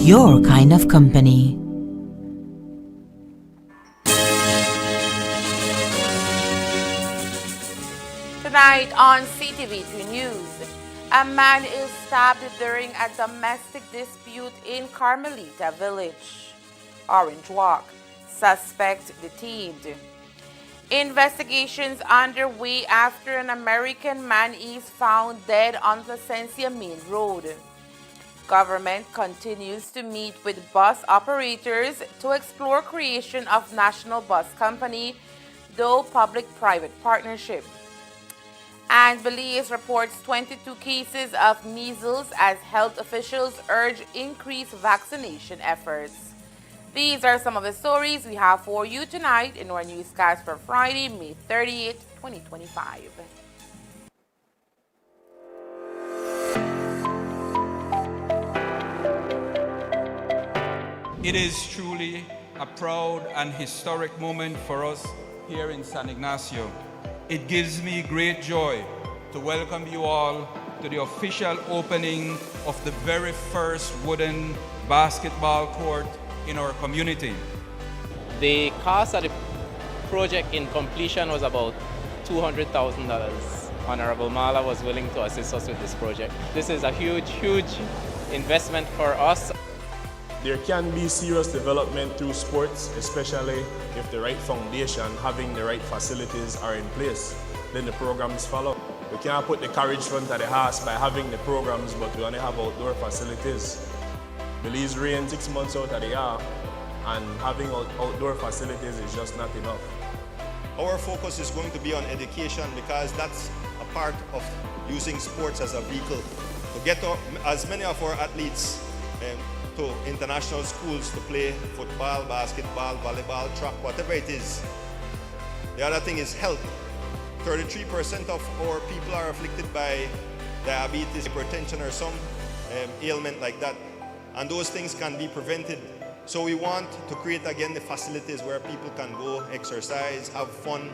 your kind of company. Tonight on CTV3 News, a man is stabbed during a domestic dispute in Carmelita Village. Orange Walk, suspect detained. Investigations underway after an American man is found dead on Placencia Main Road. Government continues to meet with bus operators to explore creation of national bus company, though public-private partnership. And Belize reports 22 cases of measles as health officials urge increased vaccination efforts. These are some of the stories we have for you tonight in our newscast for Friday, May 30th, 2025. It is truly a proud and historic moment for us here in San Ignacio. It gives me great joy to welcome you all to the official opening of the very first wooden basketball court in our community. The cost of the project in completion was about $200,000. Honorable Mala was willing to assist us with this project. This is a huge, huge investment for us. There can be serious development through sports, especially if the right foundation, having the right facilities are in place. Then the programs follow. We can't put the carriage front of the house by having the programs, but we only have outdoor facilities. Belize rain 6 months out of the year, and having outdoor facilities is just not enough. Our focus is going to be on education because that's a part of using sports as a vehicle to get as many of our athletes to international schools to play football, basketball, volleyball, track, whatever it is. The other thing is health. 33% of our people are afflicted by diabetes, hypertension, or some ailment like that. And those things can be prevented. So we want to create again the facilities where people can go exercise, have fun.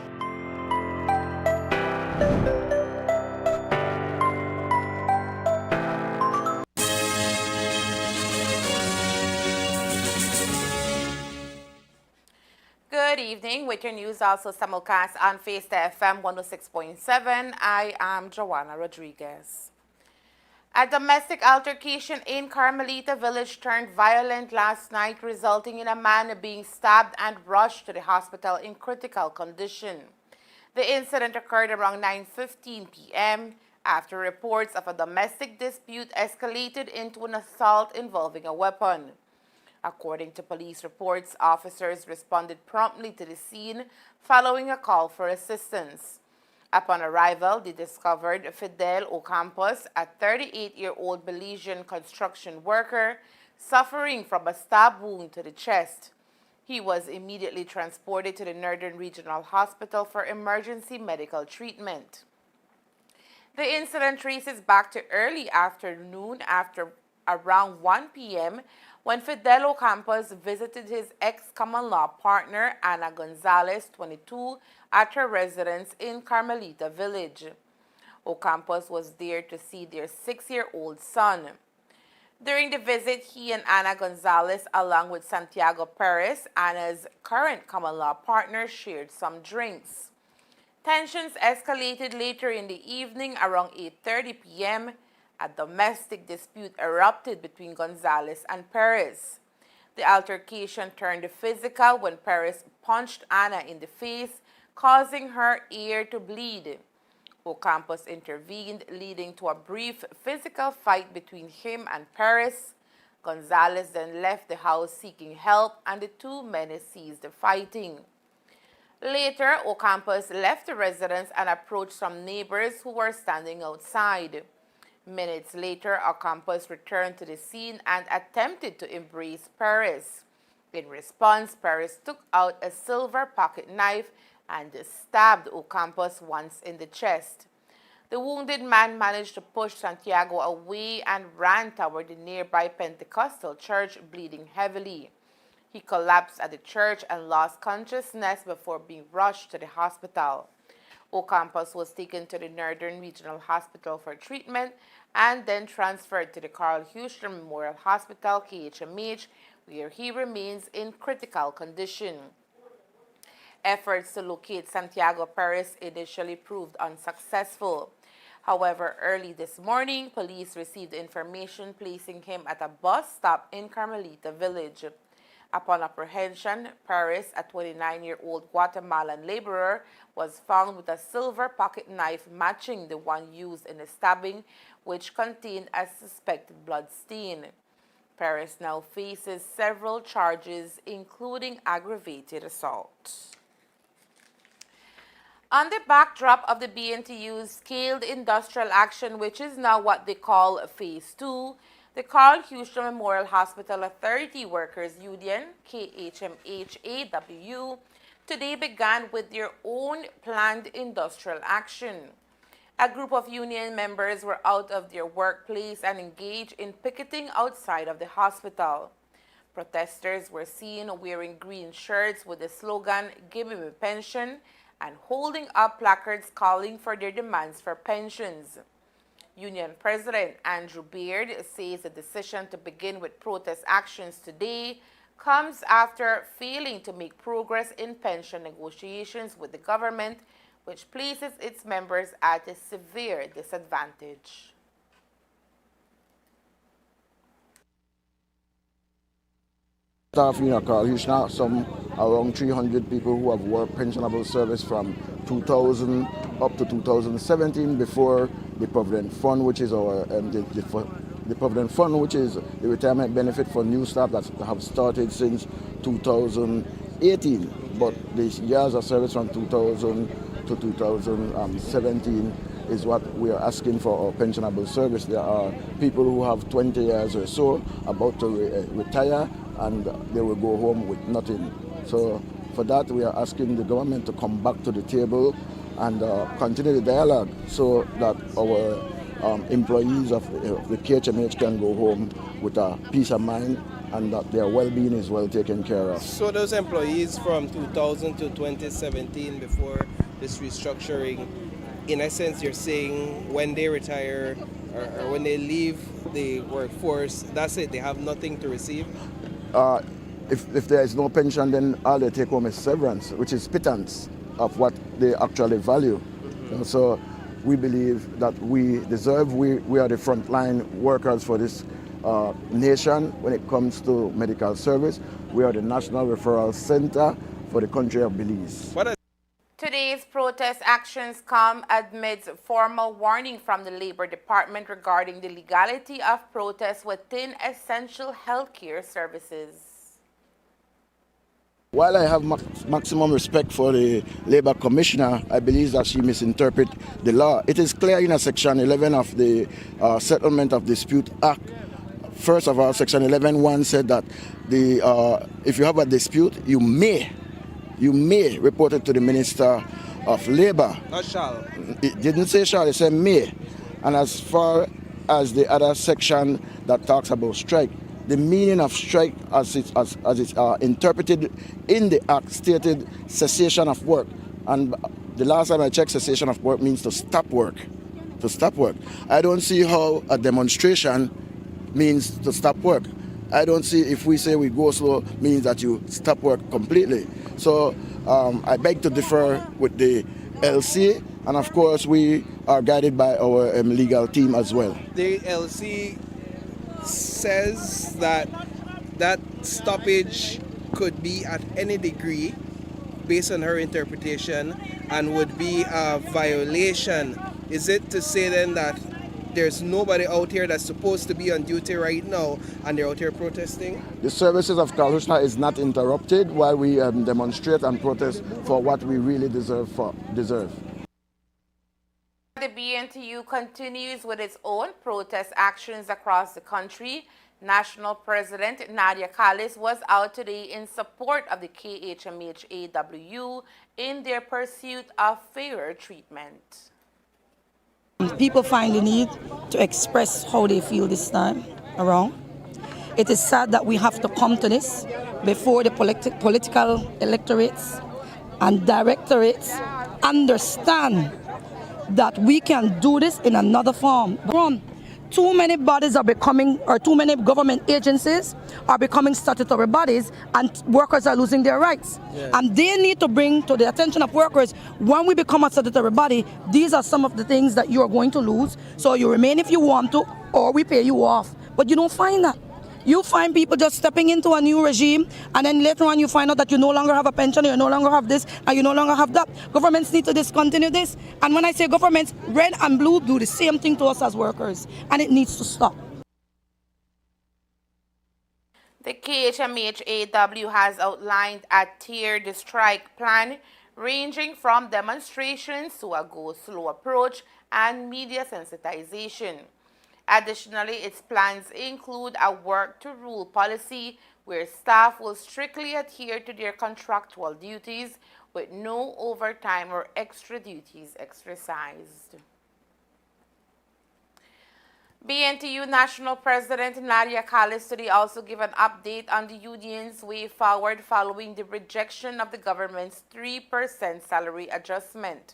Good evening. With your news also simulcast on Face FM 106.7. I am Joanna Rodriguez. A domestic altercation in Carmelita Village turned violent last night, resulting in a man being stabbed and rushed to the hospital in critical condition. The incident occurred around 9:15 p.m. after reports of a domestic dispute escalated into an assault involving a weapon. According to police reports, officers responded promptly to the scene following a call for assistance. Upon arrival, they discovered Fidel Ocampos, a 38-year-old Belizean construction worker, suffering from a stab wound to the chest. He was immediately transported to the Northern Regional Hospital for emergency medical treatment. The incident traces back to early afternoon after around 1 p.m. when Fidel Ocampos visited his ex-common law partner, Ana Gonzalez, 22, at her residence in Carmelita Village. Ocampos was there to see their 6-year-old son. During the visit, he and Ana Gonzalez, along with Santiago Perez, Ana's current common law partner, shared some drinks. Tensions escalated later in the evening around 8:30 p.m. A domestic dispute erupted between Gonzalez and Perez. The altercation turned physical when Perez punched Ana in the face, causing her ear to bleed. Ocampos intervened, leading to a brief physical fight between him and Perez. Gonzalez then left the house seeking help, and the two men ceased fighting. Later, Ocampos left the residence and approached some neighbors who were standing outside. Minutes later, Ocampos returned to the scene and attempted to embrace Perez. In response, Perez took out a silver pocket knife and stabbed Ocampos once in the chest. The wounded man managed to push Santiago away and ran toward the nearby Pentecostal church, bleeding heavily. He collapsed at the church and lost consciousness before being rushed to the hospital. Ocampos was taken to the Northern Regional Hospital for treatment and then transferred to the Carl Houston Memorial Hospital, KHMH, where he remains in critical condition. Efforts to locate Santiago Perez initially proved unsuccessful. However, early this morning, police received information placing him at a bus stop in Carmelita Village. Upon apprehension, Perez, a 29-year-old Guatemalan laborer, was found with a silver pocket knife matching the one used in the stabbing, which contained a suspected blood stain. Perez now faces several charges, including aggravated assault. On the backdrop of the BNTU's scaled industrial action, which is now what they call Phase 2, the Carl Houston Memorial Hospital Authority Workers Union, KHMH-AWU, today began with their own planned industrial action. A group of union members were out of their workplace and engaged in picketing outside of the hospital. Protesters were seen wearing green shirts with the slogan, "Give me my pension," and holding up placards calling for their demands for pensions. Union President Andrew Beard says the decision to begin with protest actions today comes after failing to make progress in pension negotiations with the government, which places its members at a severe disadvantage. Staff in Carl Houston, some around 300 people who have worked pensionable service from 2000 up to 2017 before the Provident Fund, which is our the Provident Fund, which is the retirement benefit for new staff that have started since 2018. But the years of service from 2000 to 2017 is what we are asking for our pensionable service. There are people who have 20 years or so about to retire, and they will go home with nothing. So for that, we are asking the government to come back to the table and continue the dialogue so that our employees of the KHMH can go home with a peace of mind and that their well-being is well taken care of. So those employees from 2000 to 2017 before this restructuring, in essence, you're saying when they retire or when they leave the workforce, that's it, they have nothing to receive? If there is no pension, then all they take home is severance, which is pittance of what they actually value. And so we believe that we deserve, we are the frontline workers for this nation when it comes to medical service. We are the National Referral Center for the country of Belize. Today's protest actions come amidst formal warning from the Labor Department regarding the legality of protests within essential healthcare services. While I have maximum respect for the Labour Commissioner, I believe that she misinterprets the law. It is clear in Section 11 of the Settlement of Dispute Act. First of all, Section 11.1 said that if you have a dispute, you may report it to the Minister of Labour. Not shall. It didn't say shall, it said may. And as far as the other section that talks about strike, the meaning of strike as it's interpreted in the Act stated cessation of work. And the last time I checked, cessation of work means to stop work. To stop work. I don't see how a demonstration means to stop work. I don't see if we say we go slow means that you stop work completely. So I beg to differ with the LC, and of course we are guided by our legal team as well. The LC says that that stoppage could be at any degree based on her interpretation and would be a violation. Is it to say then that there's nobody out here that's supposed to be on duty right now and they're out here protesting? The services of Carl Houston is not interrupted while we demonstrate and protest for what we really deserve. The BNTU continues with its own protest actions across the country. National President Nadia Callis was out today in support of the KHMH-AWU in their pursuit of fairer treatment. People find the need to express how they feel this time around. It is sad that we have to come to this before the political electorates and directorates understand that we can do this in another form. Too many bodies are becoming, or too many government agencies are becoming statutory bodies, and workers are losing their rights. And they need to bring to the attention of workers, when we become a statutory body, these are some of the things that you are going to lose. So you remain if you want to, or we pay you off. But you don't find that. You find people just stepping into a new regime, and then later on you find out that you no longer have a pension, you no longer have this, and you no longer have that. Governments need to discontinue this. And when I say governments, red and blue do the same thing to us as workers, and it needs to stop. The KHMHAW has outlined a tiered strike plan ranging from demonstrations to a go-slow approach and media sensitization. Additionally, its plans include a work-to-rule policy where staff will strictly adhere to their contractual duties with no overtime or extra duties exercised. BNTU National President Nadia Callis today also gave an update on the union's way forward following the rejection of the government's 3% salary adjustment.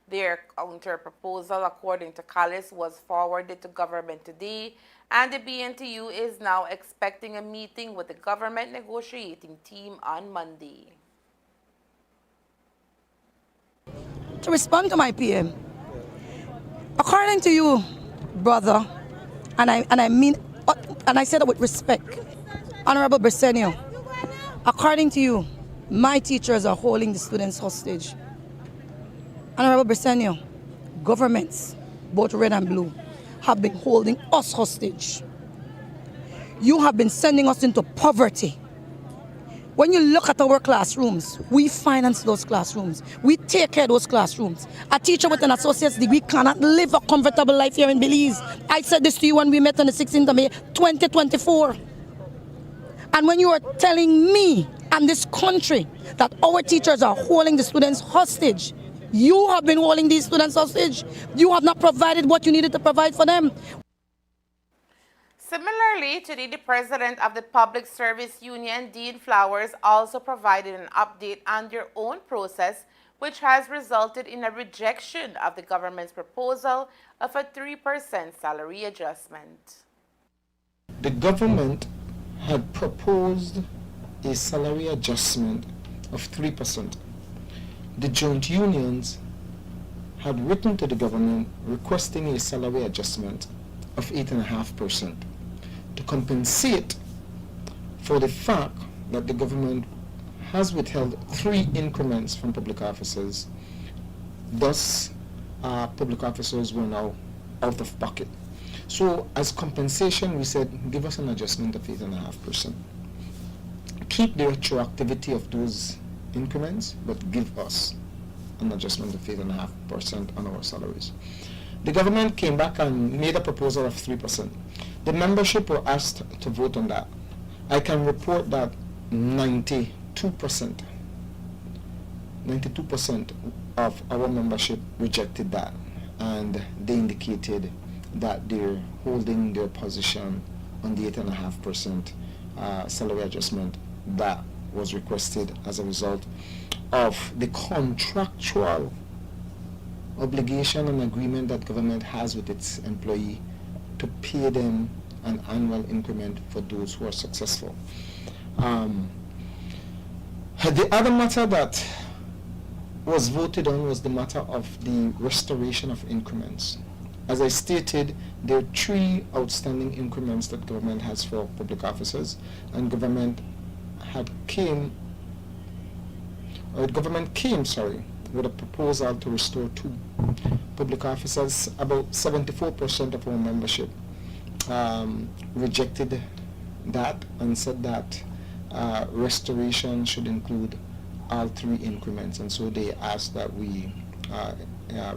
Their counter-proposal, according to Callis, was forwarded to government today, and the BNTU is now expecting a meeting with the government negotiating team on Monday. To respond to my PM, according to you, brother, and I mean, and I say that with respect, Honorable Bersenio, according to you, my teachers are holding the students hostage. Honorable Bersenio, governments, both red and blue, have been holding us hostage. You have been sending us into poverty. When you look at our classrooms, we finance those classrooms. We take care of those classrooms. A teacher with an associate's degree cannot live a comfortable life here in Belize. I said this to you when we met on the 16th of May, 2024. And when you are telling me and this country that our teachers are holding the students hostage, you have been holding these students hostage. You have not provided what you needed to provide for them. Similarly, today the president of the Public Service Union, Dean Flowers, also provided an update on their own process, which has resulted in a rejection of the government's proposal of a 3% salary adjustment. The government had proposed a salary adjustment of 3%. The joint unions had written to the government requesting a salary adjustment of 8.5% to compensate for the fact that the government has withheld 3 increments from public officers. Thus, public officers were now out of pocket. So as compensation, we said, give us an adjustment of 8.5%. Keep the retroactivity of those increments, but give us an adjustment of 8.5% on our salaries. The government came back and made a proposal of 3%. The membership were asked to vote on that. I can report that 92% of our membership rejected that, and they indicated that they're holding their position on the 8.5% salary adjustment that was requested as a result of the contractual obligation and agreement that government has with its employee to pay them an annual increment for those who are successful. The other matter that was voted on was the matter of the restoration of increments. As I stated, there are 3 outstanding increments that government has for public officers, and government came with a proposal to restore 2 public officers. About 74% of our membership rejected that and said that restoration should include all 3 increments, and so they asked that we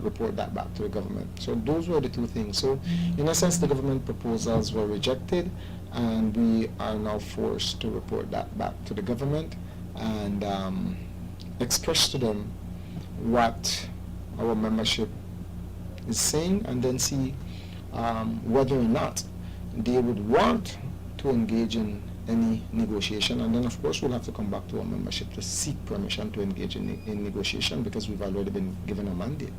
report that back to the government. So those were the 2 things. So in a sense, the government proposals were rejected, and we are now forced to report that back to the government and express to them what our membership is saying, and then see whether or not they would want to engage in any negotiation, and then of course we'll have to come back to our membership to seek permission to engage in negotiation, because we've already been given a mandate.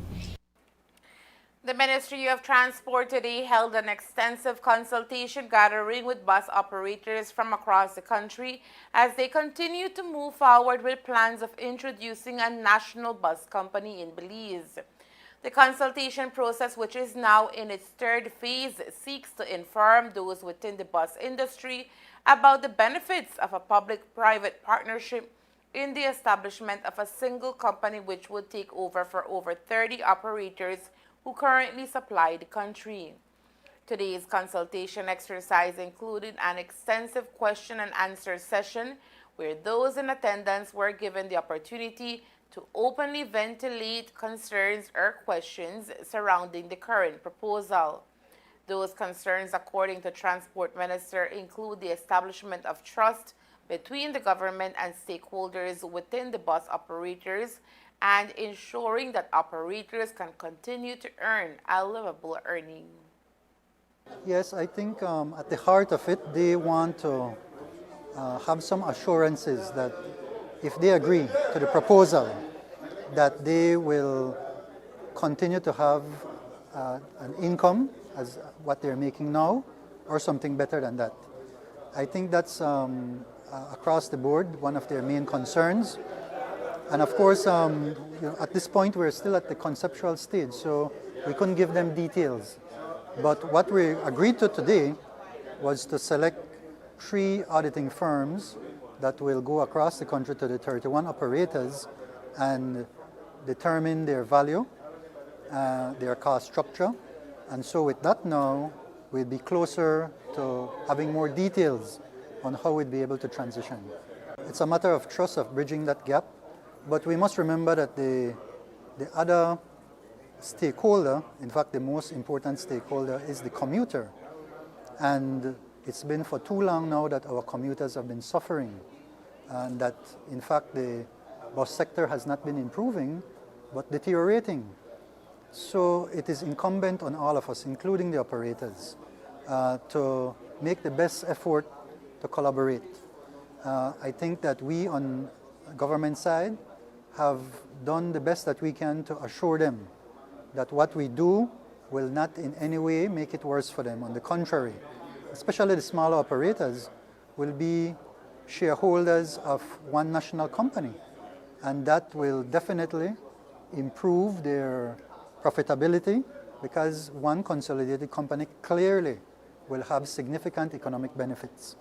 The Ministry of Transport today held an extensive consultation gathering with bus operators from across the country as they continue to move forward with plans of introducing a national bus company in Belize. The consultation process, which is now in its third phase, seeks to inform those within the bus industry about the benefits of a public-private partnership in the establishment of a single company which would take over for over 30 operators who currently supply the country. Today's consultation exercise included an extensive question and answer session where those in attendance were given the opportunity to openly ventilate concerns or questions surrounding the current proposal. Those concerns, according to Transport Minister, include the establishment of trust between the government and stakeholders within the bus operators and ensuring that operators can continue to earn a livable earning. Yes, I think at the heart of it, they want to have some assurances that if they agree to the proposal, that they will continue to have an income as what they're making now, or something better than that. I think that's across the board one of their main concerns. And of course, at this point, we're still at the conceptual stage, so we couldn't give them details. But what we agreed to today was to select 3 auditing firms that will go across the country to the 31 operators and determine their value, their cost structure. And so with that now, we'll be closer to having more details on how we'd be able to transition. It's a matter of trust, of bridging that gap. But we must remember that the other stakeholder, in fact the most important stakeholder, is the commuter. And it's been for too long now that our commuters have been suffering, and that in fact the bus sector has not been improving but deteriorating. So it is incumbent on all of us, including the operators, to make the best effort to collaborate. I think that we on government side have done the best that we can to assure them that what we do will not in any way make it worse for them. On the contrary, especially the smaller operators will be shareholders of one national company, and that will definitely improve their profitability, because one consolidated company clearly will have significant economic benefits.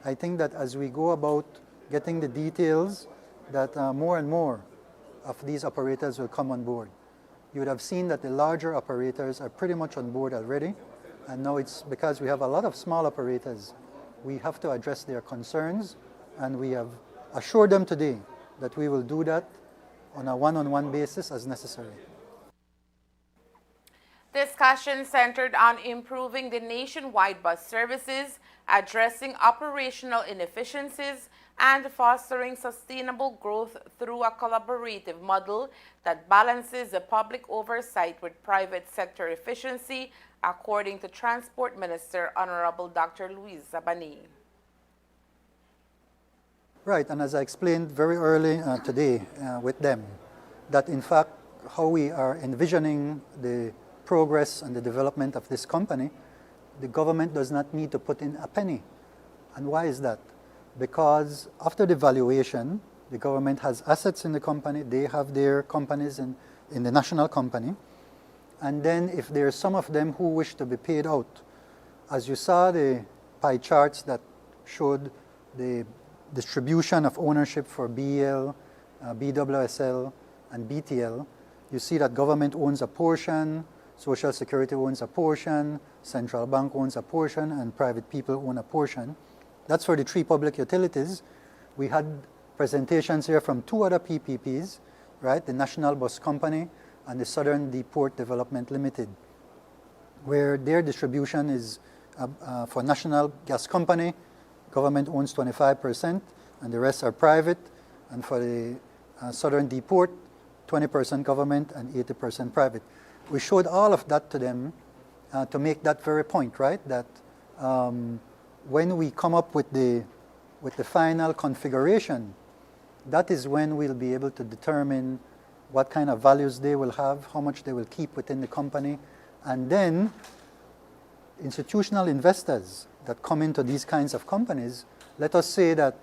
I think that as we go about getting the details, that more and more of these operators will come on board. You would have seen that the larger operators are pretty much on board already, and now it's because we have a lot of small operators. We have to address their concerns, and we have assured them today that we will do that on a one-on-one basis as necessary. Discussion centered on improving the nationwide bus services, addressing operational inefficiencies, and fostering sustainable growth through a collaborative model that balances the public oversight with private sector efficiency, according to Transport Minister Honorable Dr. Louise Zabani. Right, and as I explained very early today with them, that in fact how we are envisioning the progress and the development of this company, the government does not need to put in a penny. And why is that? Because after the valuation, the government has assets in the company, they have their companies in the national company, and then if there are some of them who wish to be paid out, as you saw the pie charts that showed the distribution of ownership for BEL, BWSL, and BTL, you see that government owns a portion, Social Security owns a portion, Central Bank owns a portion, and private people own a portion. That's for the 3 public utilities. We had presentations here from 2 other PPPs, right? The National Bus Company and the Southern Depot Development Limited, where their distribution is for National Gas Company, government owns 25%, and the rest are private. And for the Southern Depot, 20% government and 80% private. We showed all of that to them to make that very point, right? That when we come up with the final configuration, that is when we'll be able to determine what kind of values they will have, how much they will keep within the company, and then institutional investors that come into these kinds of companies, let us say that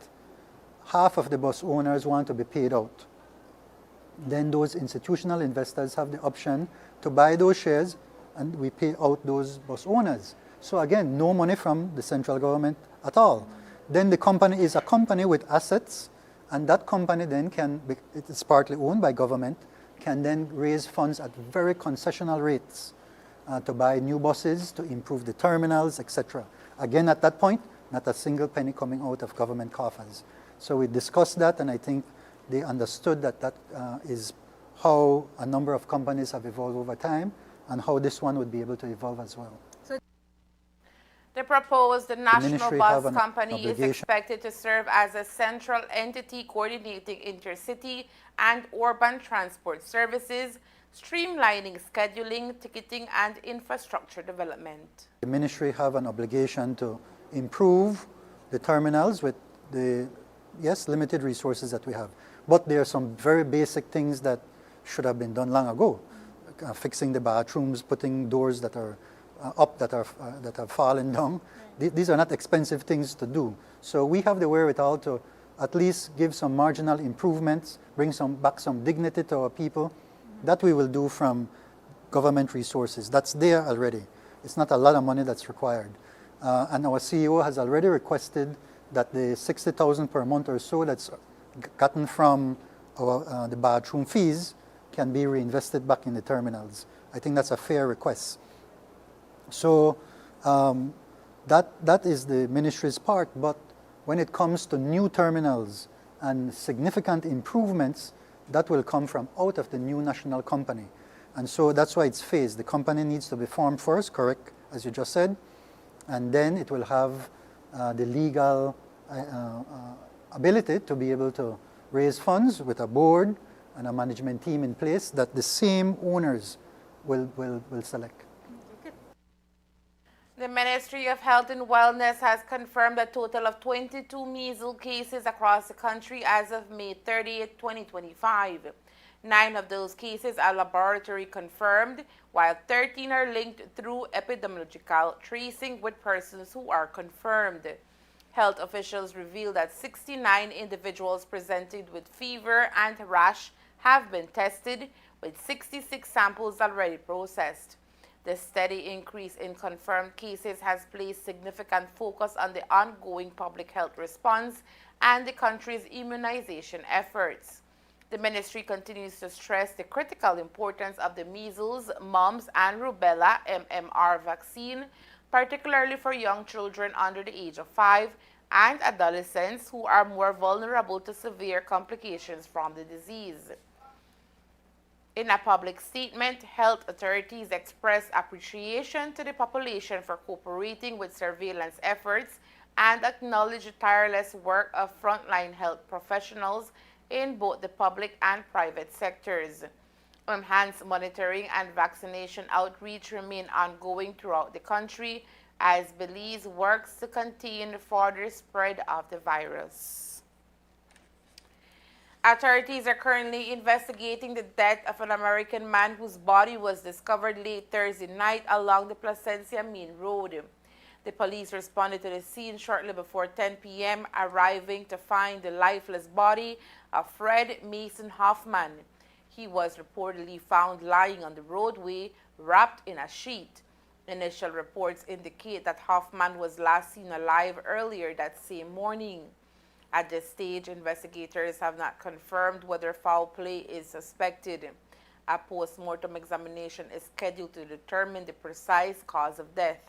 half of the bus owners want to be paid out. Then those institutional investors have the option to buy those shares and we pay out those bus owners. So again, no money from the central government at all. Then the company is a company with assets, and that company then it's partly owned by government, can then raise funds at very concessional rates to buy new buses, to improve the terminals, etc. Again, at that point, not a single penny coming out of government coffers. So we discussed that, and I think they understood that that is how a number of companies have evolved over time, and how this one would be able to evolve as well. The proposed National Bus Company is obligation. expected to serve as a central entity coordinating intercity and urban transport services, streamlining scheduling, ticketing, and infrastructure development. The ministry have an obligation to improve the terminals with the, yes, limited resources that we have. But there are some very basic things that should have been done long ago. Fixing the bathrooms, putting doors that are up that have fallen down. These are not expensive things to do. So we have the wherewithal to at least give some marginal improvements, bring back some dignity to our people. That we will do from government resources. That's there already. It's not a lot of money that's required. And our CEO has already requested that the 60,000 per month or so that's gotten from the bathroom fees can be reinvested back in the terminals. I think that's a fair request. So that is the ministry's part, but when it comes to new terminals and significant improvements, that will come from out of the new national company. And so that's why it's phased. The company needs to be formed first, correct, as you just said, and then it will have the legal ability to be able to raise funds with a board and a management team in place that the same owners will select. The Ministry of Health and Wellness has confirmed a total of 22 measles cases across the country as of May 30th, 2025. 9 of those cases are laboratory confirmed, while 13 are linked through epidemiological tracing with persons who are confirmed. Health officials revealed that 69 individuals presented with fever and rash have been tested, with 66 samples already processed. The steady increase in confirmed cases has placed significant focus on the ongoing public health response and the country's immunization efforts. The ministry continues to stress the critical importance of the measles, mumps, and rubella MMR vaccine, particularly for young children under the age of 5 and adolescents who are more vulnerable to severe complications from the disease. In a public statement, health authorities expressed appreciation to the population for cooperating with surveillance efforts and acknowledged the tireless work of frontline health professionals in both the public and private sectors. Enhanced monitoring and vaccination outreach remain ongoing throughout the country as Belize works to contain the further spread of the virus. Authorities are currently investigating the death of an American man whose body was discovered late Thursday night along the Placencia Main Road. The police responded to the scene shortly before 10 p.m., arriving to find the lifeless body of Fred Mason Hoffman. He was reportedly found lying on the roadway, wrapped in a sheet. Initial reports indicate that Hoffman was last seen alive earlier that same morning. At this stage, investigators have not confirmed whether foul play is suspected. A post-mortem examination is scheduled to determine the precise cause of death.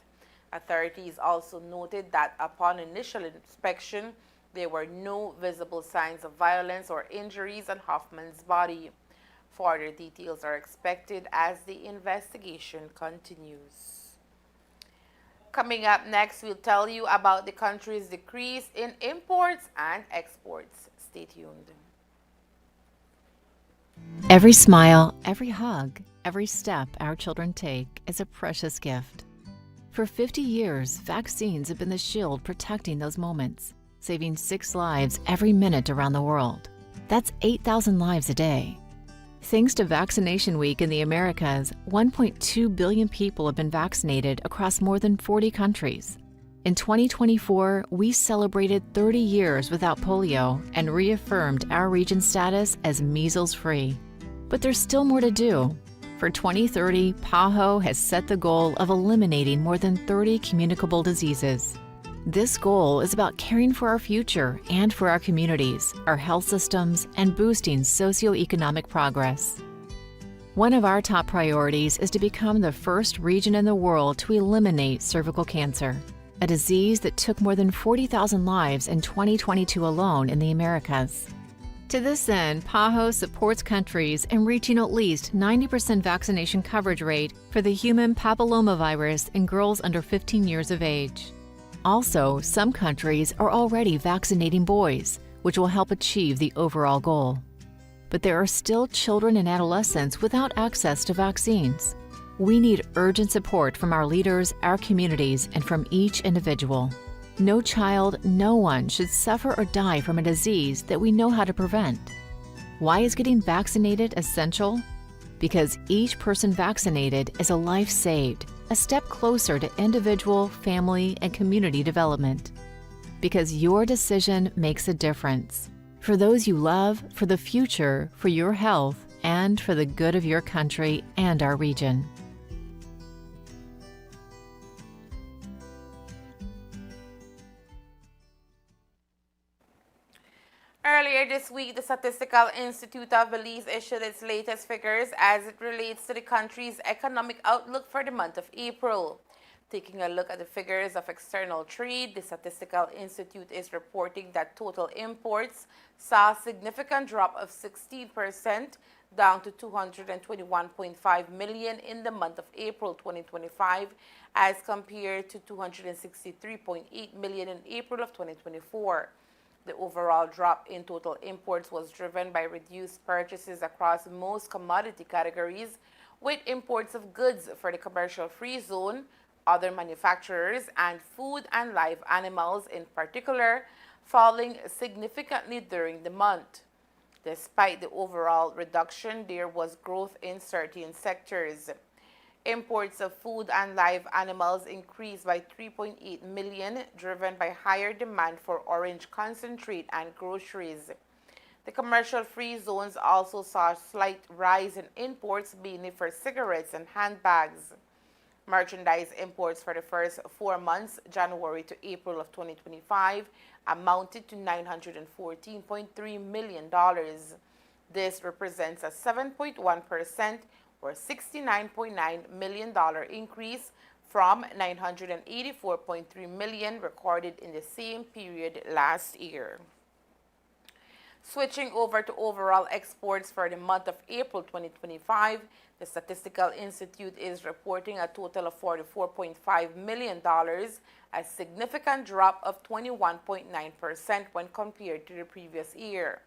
Authorities also noted that upon initial inspection, there were no visible signs of violence or injuries on Hoffman's body. Further details are expected as the investigation continues. Coming up next, we'll tell you about the country's decrease in imports and exports. Stay tuned. Every smile, every hug, every step our children take is a precious gift. For 50 years, vaccines have been the shield protecting those moments, saving 6 lives every minute around the world. That's 8,000 lives a day. Thanks to Vaccination Week in the Americas, 1.2 billion people have been vaccinated across more than 40 countries. In 2024, we celebrated 30 years without polio and reaffirmed our region's status as measles-free. But there's still more to do. For 2030, PAHO has set the goal of eliminating more than 30 communicable diseases. This goal is about caring for our future and for our communities, our health systems, and boosting socioeconomic progress. One of our top priorities is to become the first region in the world to eliminate cervical cancer, a disease that took more than 40,000 lives in 2022 alone in the Americas. To this end, PAHO supports countries in reaching at least 90% vaccination coverage rate for the human papillomavirus in girls under 15 years of age. Also, some countries are already vaccinating boys, which will help achieve the overall goal. But there are still children and adolescents without access to vaccines. We need urgent support from our leaders, our communities, and from each individual. No child, no one should suffer or die from a disease that we know how to prevent. Why is getting vaccinated essential? Because each person vaccinated is a life saved, a step closer to individual, family, and community development. Because your decision makes a difference. For those you love, for the future, for your health, and for the good of your country and our region. Earlier this week, the Statistical Institute of Belize issued its latest figures as it relates to the country's economic outlook for the month of April. Taking a look at the figures of external trade, the Statistical Institute is reporting that total imports saw a significant drop of 16%, down to 221.5 million in the month of April 2025, as compared to 263.8 million in April of 2024. The overall drop in total imports was driven by reduced purchases across most commodity categories, with imports of goods for the commercial-free zone, other manufacturers, and food and live animals in particular falling significantly during the month. Despite the overall reduction, there was growth in certain sectors. Imports of food and live animals increased by 3.8 million, driven by higher demand for orange concentrate and groceries. The commercial-free zones also saw a slight rise in imports, mainly for cigarettes and handbags. Merchandise imports for the first 4 months, January to April of 2025, amounted to $914.3 million. This represents a 7.1% or $69.9 million increase from $984.3 million recorded in the same period last year. Switching over to overall exports for the month of April 2025, the Statistical Institute is reporting a total of $44.5 million, a significant drop of 21.9% when compared to the previous year.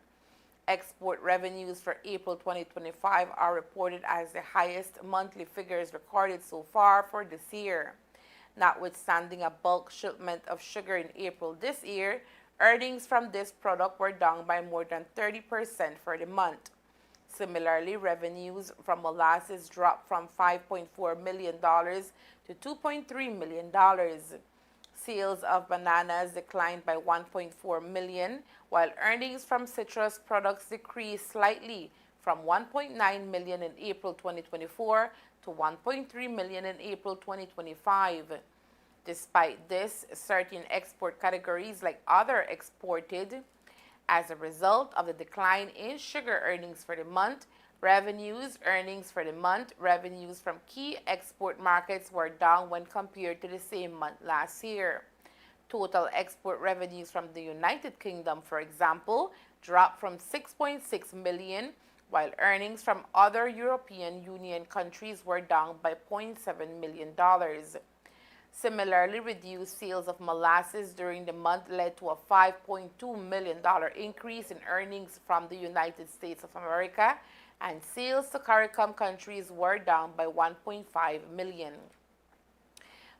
Export revenues for April 2025 are reported as the highest monthly figures recorded so far for this year. Notwithstanding a bulk shipment of sugar in April this year, earnings from this product were down by more than 30% for the month. Similarly, revenues from molasses dropped from $5.4 million to $2.3 million. Sales of bananas declined by $1.4 million, while earnings from citrus products decreased slightly from $1.9 million in April 2024 to $1.3 million in April 2025. Despite this, certain export categories like other exported. As a result of the decline in sugar earnings for the month, revenues from key export markets were down when compared to the same month last year. Total export revenues from the United Kingdom, for example, dropped from $6.6 million, while earnings from other European Union countries were down by $0.7 million. Similarly, reduced sales of molasses during the month led to a $5.2 million increase in earnings from the United States of America, and sales to CARICOM countries were down by $1.5 million.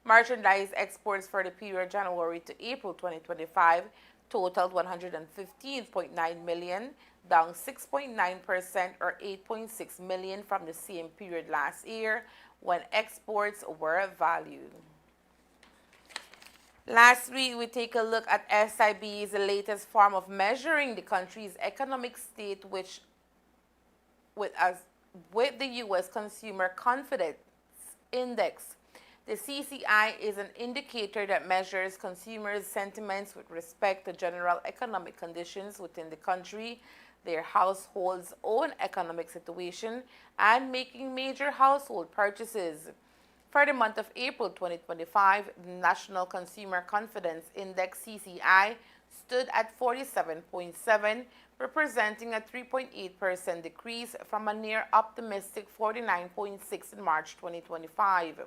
Merchandise exports for the period January to April 2025 totaled 115.9 million, down 6.9% or 8.6 million from the same period last year when exports were valued. Lastly, we take a look at SIB's latest form of measuring the country's economic state, which with the U.S. Consumer Confidence Index. The CCI is an indicator that measures consumers' sentiments with respect to general economic conditions within the country, their household's own economic situation, and making major household purchases. For the month of April 2025, the National Consumer Confidence Index CCI stood at 47.7, representing a 3.8% decrease from a near optimistic 49.6 in March 2025.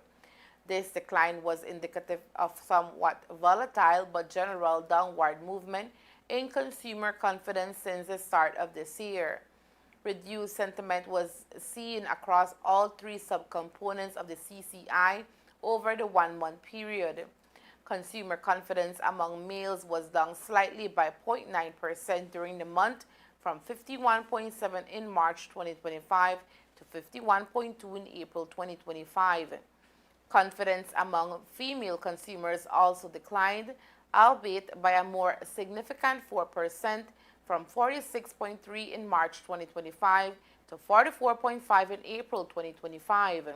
This decline was indicative of somewhat volatile but general downward movement in consumer confidence since the start of this year. Reduced sentiment was seen across all three subcomponents of the CCI over the one-month period. Consumer confidence among males was down slightly by 0.9% during the month, from 51.7 in March 2025 to 51.2 in April 2025. Confidence among female consumers also declined, albeit by a more significant 4%, from 46.3 in March 2025 to 44.5 in April 2025.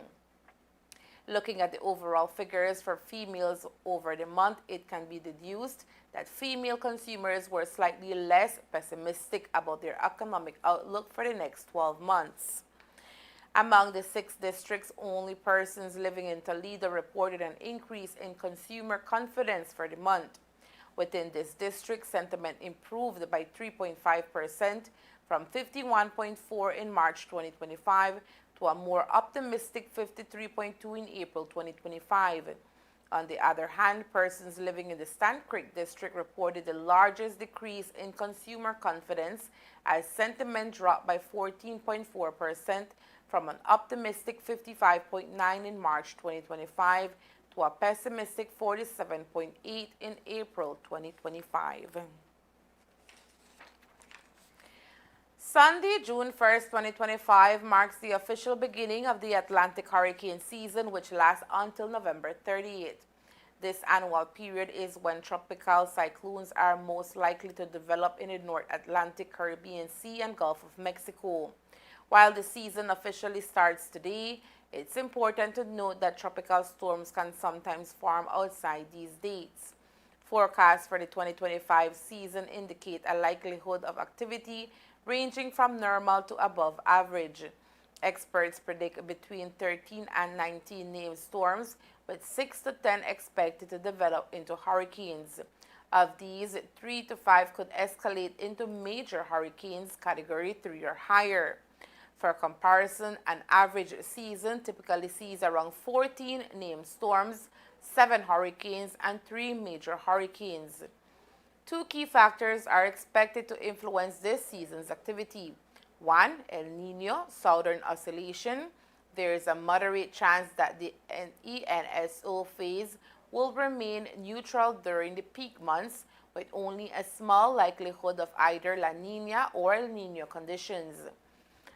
Looking at the overall figures for females over the month, it can be deduced that female consumers were slightly less pessimistic about their economic outlook for the next 12 months. Among the 6 districts, only persons living in Toledo reported an increase in consumer confidence for the month. Within this district, sentiment improved by 3.5%, from 51.4 in March 2025 to a more optimistic 53.2 in April 2025. On the other hand, persons living in the Stand Creek district reported the largest decrease in consumer confidence, as sentiment dropped by 14.4%, from an optimistic 55.9 in March 2025 to a pessimistic 47.8 in April 2025. Sunday, June 1st, 2025 marks the official beginning of the Atlantic hurricane season, which lasts until November 30th. This annual period is when tropical cyclones are most likely to develop in the North Atlantic, Caribbean Sea, and Gulf of Mexico. While the season officially starts today, it's important to note that tropical storms can sometimes form outside these dates. Forecasts for the 2025 season indicate a likelihood of activity ranging from normal to above average. Experts predict between 13 and 19 named storms, with 6 to 10 expected to develop into hurricanes. Of these, 3 to 5 could escalate into major hurricanes category 3 or higher. For comparison, an average season typically sees around 14 named storms, 7 hurricanes, and 3 major hurricanes. 2 key factors are expected to influence this season's activity. 1. El Niño, Southern Oscillation. There is a moderate chance that the ENSO phase will remain neutral during the peak months, with only a small likelihood of either La Niña or El Niño conditions.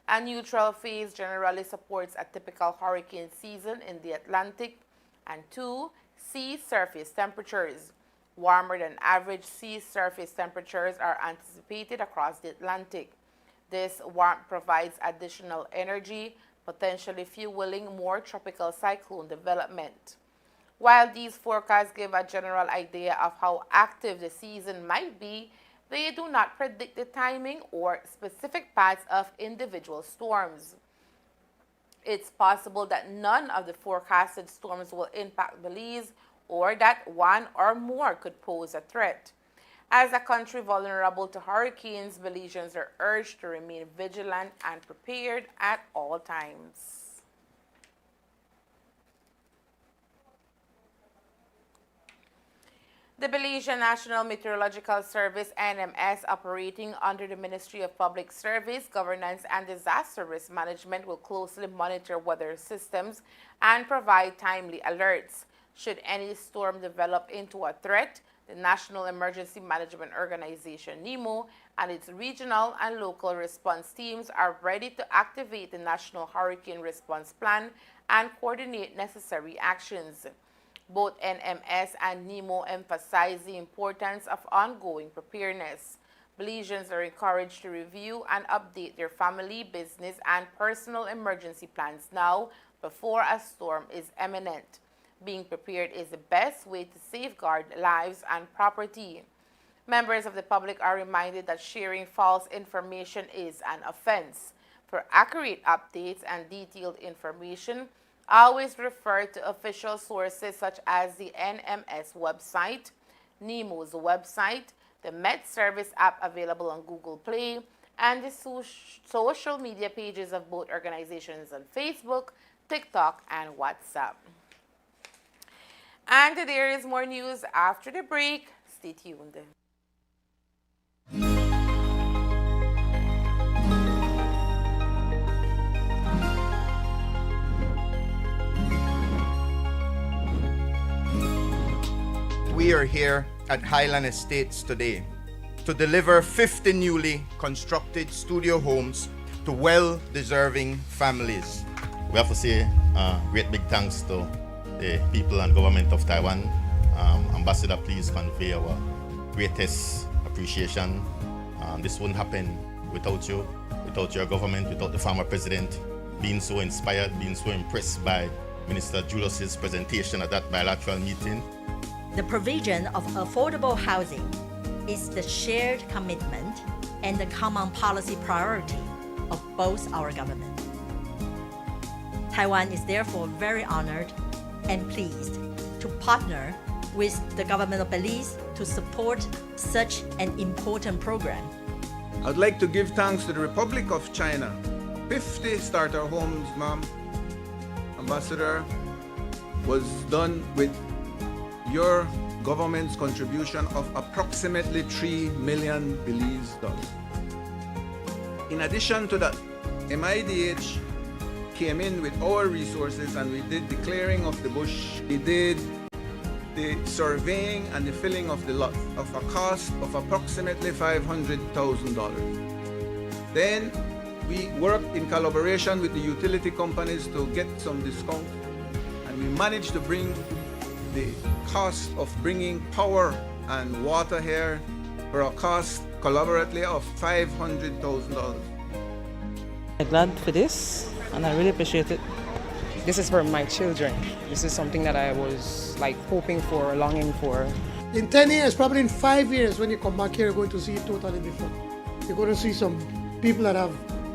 A neutral phase generally supports a typical hurricane season in the Atlantic. And 2. Sea surface temperatures. Warmer than average sea surface temperatures are anticipated across the Atlantic. This warmth provides additional energy, potentially fueling more tropical cyclone development. While these forecasts give a general idea of how active the season might be, they do not predict the timing or specific paths of individual storms. It's possible that none of the forecasted storms will impact Belize, or that one or more could pose a threat. As a country vulnerable to hurricanes, Belizeans are urged to remain vigilant and prepared at all times. The Belizean National Meteorological Service, NMS, operating under the Ministry of Public Service, Governance and Disaster Risk Management, will closely monitor weather systems and provide timely alerts. Should any storm develop into a threat, the National Emergency Management Organization, NEMO, and its regional and local response teams are ready to activate the National Hurricane Response Plan and coordinate necessary actions. Both NMS and NEMO emphasize the importance of ongoing preparedness. Belizeans are encouraged to review and update their family, business, and personal emergency plans now before a storm is imminent. Being prepared is the best way to safeguard lives and property. Members of the public are reminded that sharing false information is an offense. For accurate updates and detailed information, always refer to official sources such as the NMS website, NEMO's website, the Met Service app available on Google Play, and the social media pages of both organizations on Facebook, TikTok, and WhatsApp. And there is more news after the break. Stay tuned. We are here at Highland Estates today to deliver 50 newly constructed studio homes to well-deserving families. We have to say great big thanks to the people and government of Taiwan. Ambassador, please convey our greatest appreciation. This wouldn't happen without you, without your government, without the former president being so inspired, being so impressed by Minister Julius's presentation at that bilateral meeting. The provision of affordable housing is the shared commitment and the common policy priority of both our governments. Taiwan is therefore very honored and pleased to partner with the government of Belize to support such an important program. I'd like to give thanks to the Republic of China. 50 starter homes, ma'am, Ambassador, was done with your government's contribution of approximately $3 million Belize dollars. In addition to that, MIDH came in with our resources and we did the clearing of the bush. We did the surveying and the filling of the lot of a cost of approximately $500,000. Then we worked in collaboration with the utility companies to get some discount, and we managed to bring the cost of bringing power and water here for a cost collaboratively of $500,000. I'm glad for this and I really appreciate it. This is for my children. This is something that I was hoping for, longing for. In 10 years, probably in 5 years, when you come back here, you're going to see it totally different. You're going to see some people that have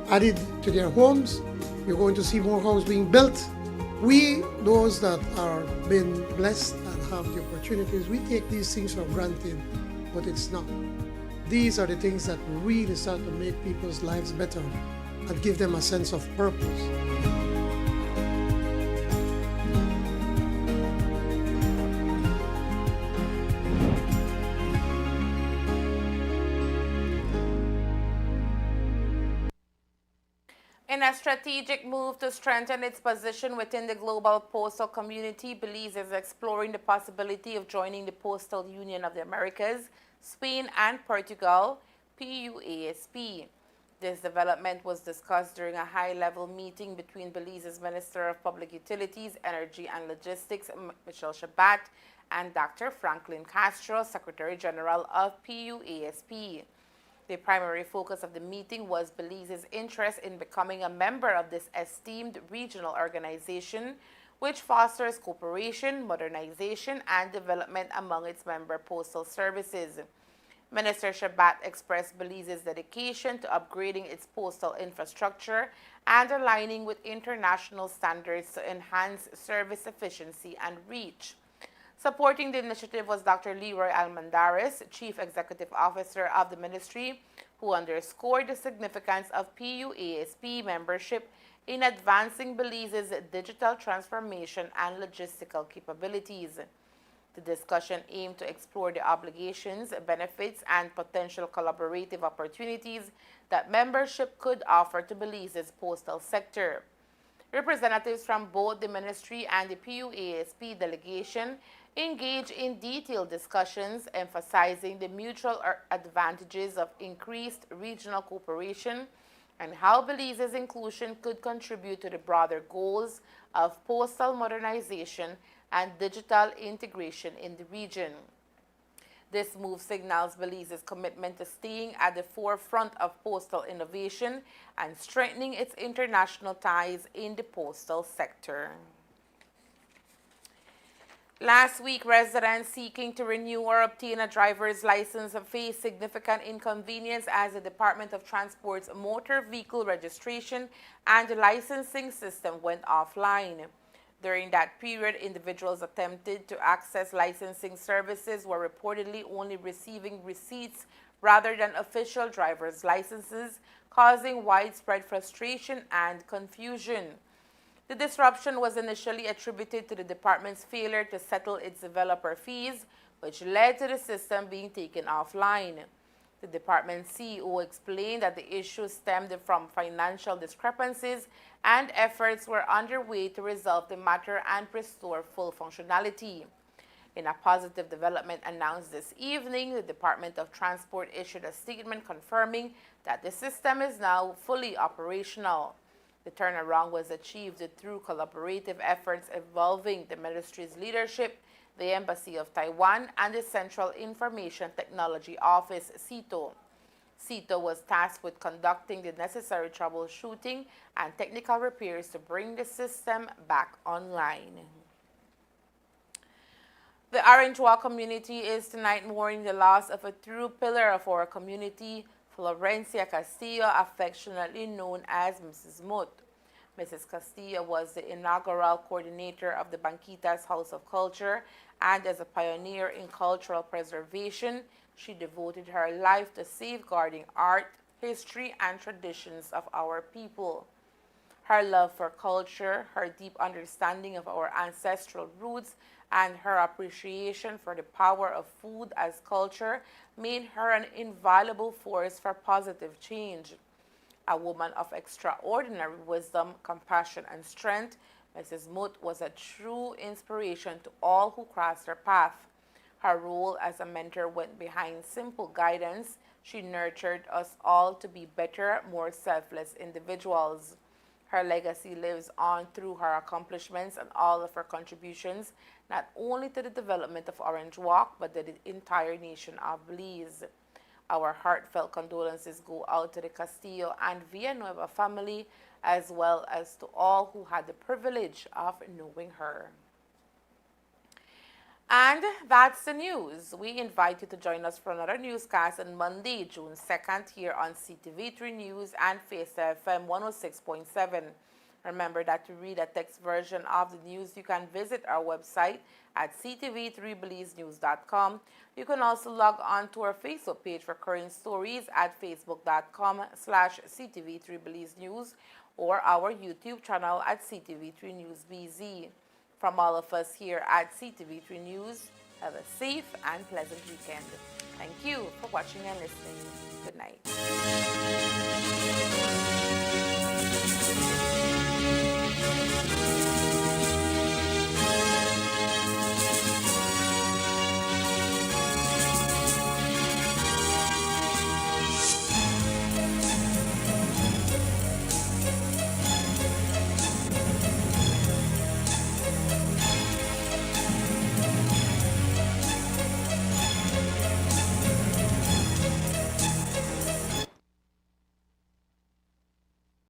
added to their homes. You're going to see more homes being built. We, those that are being blessed and have the opportunities, we take these things for granted, but it's not. These are the things that really start to make people's lives better and give them a sense of purpose. In a strategic move to strengthen its position within the global postal community, Belize is exploring the possibility of joining the Postal Union of the Americas, Spain, and Portugal, PUASP. This development was discussed during a high-level meeting between Belize's Minister of Public Utilities, Energy and Logistics, Michelle Shabat, and Dr. Franklin Castro, Secretary General of PUASP. The primary focus of the meeting was Belize's interest in becoming a member of this esteemed regional organization, which fosters cooperation, modernization, and development among its member postal services. Minister Shabat expressed Belize's dedication to upgrading its postal infrastructure and aligning with international standards to enhance service efficiency and reach. Supporting the initiative was Dr. Leroy Almendares, Chief Executive Officer of the ministry, who underscored the significance of PUASP membership in advancing Belize's digital transformation and logistical capabilities. The discussion aimed to explore the obligations, benefits, and potential collaborative opportunities that membership could offer to Belize's postal sector. Representatives from both the ministry and the PUASP delegation engage in detailed discussions emphasizing the mutual advantages of increased regional cooperation and how Belize's inclusion could contribute to the broader goals of postal modernization and digital integration in the region. This move signals Belize's commitment to staying at the forefront of postal innovation and strengthening its international ties in the postal sector. Last week, residents seeking to renew or obtain a driver's license faced significant inconvenience as the Department of Transport's motor vehicle registration and licensing system went offline. During that period, individuals attempted to access licensing services were reportedly only receiving receipts rather than official driver's licenses, causing widespread frustration and confusion. The disruption was initially attributed to the department's failure to settle its developer fees, which led to the system being taken offline. The department CEO explained that the issue stemmed from financial discrepancies and efforts were underway to resolve the matter and restore full functionality. In a positive development announced this evening, the Department of Transport issued a statement confirming that the system is now fully operational. The turnaround was achieved through collaborative efforts involving the ministry's leadership, the Embassy of Taiwan, and the Central Information Technology Office, CITO. CITO was tasked with conducting the necessary troubleshooting and technical repairs to bring the system back online. The Orange Walk community is tonight mourning the loss of a true pillar of our community, Florencia Castillo, affectionately known as Mrs. Mut. Mrs. Castillo was the inaugural coordinator of the Banquitas House of Culture, and as a pioneer in cultural preservation, she devoted her life to safeguarding art, history, and traditions of our people. Her love for culture, her deep understanding of our ancestral roots, and her appreciation for the power of food as culture made her an invaluable force for positive change. A woman of extraordinary wisdom, compassion, and strength, Mrs. Mut was a true inspiration to all who crossed her path. Her role as a mentor went behind simple guidance. She nurtured us all to be better, more selfless individuals. Her legacy lives on through her accomplishments and all of her contributions, not only to the development of Orange Walk, but to the entire nation of Belize. Our heartfelt condolences go out to the Castillo and Villanueva family, as well as to all who had the privilege of knowing her. And that's the news. We invite you to join us for another newscast on Monday, June 2nd, here on CTV3 News and Face FM 106.7. Remember that to read a text version of the news, you can visit our website at ctv3belizenews.com. You can also log on to our Facebook page for current stories at facebook.com/ctv3belizenews or our YouTube channel at CTV3 News BZ. From all of us here at CTV3 News, have a safe and pleasant weekend. Thank you for watching and listening. Good night.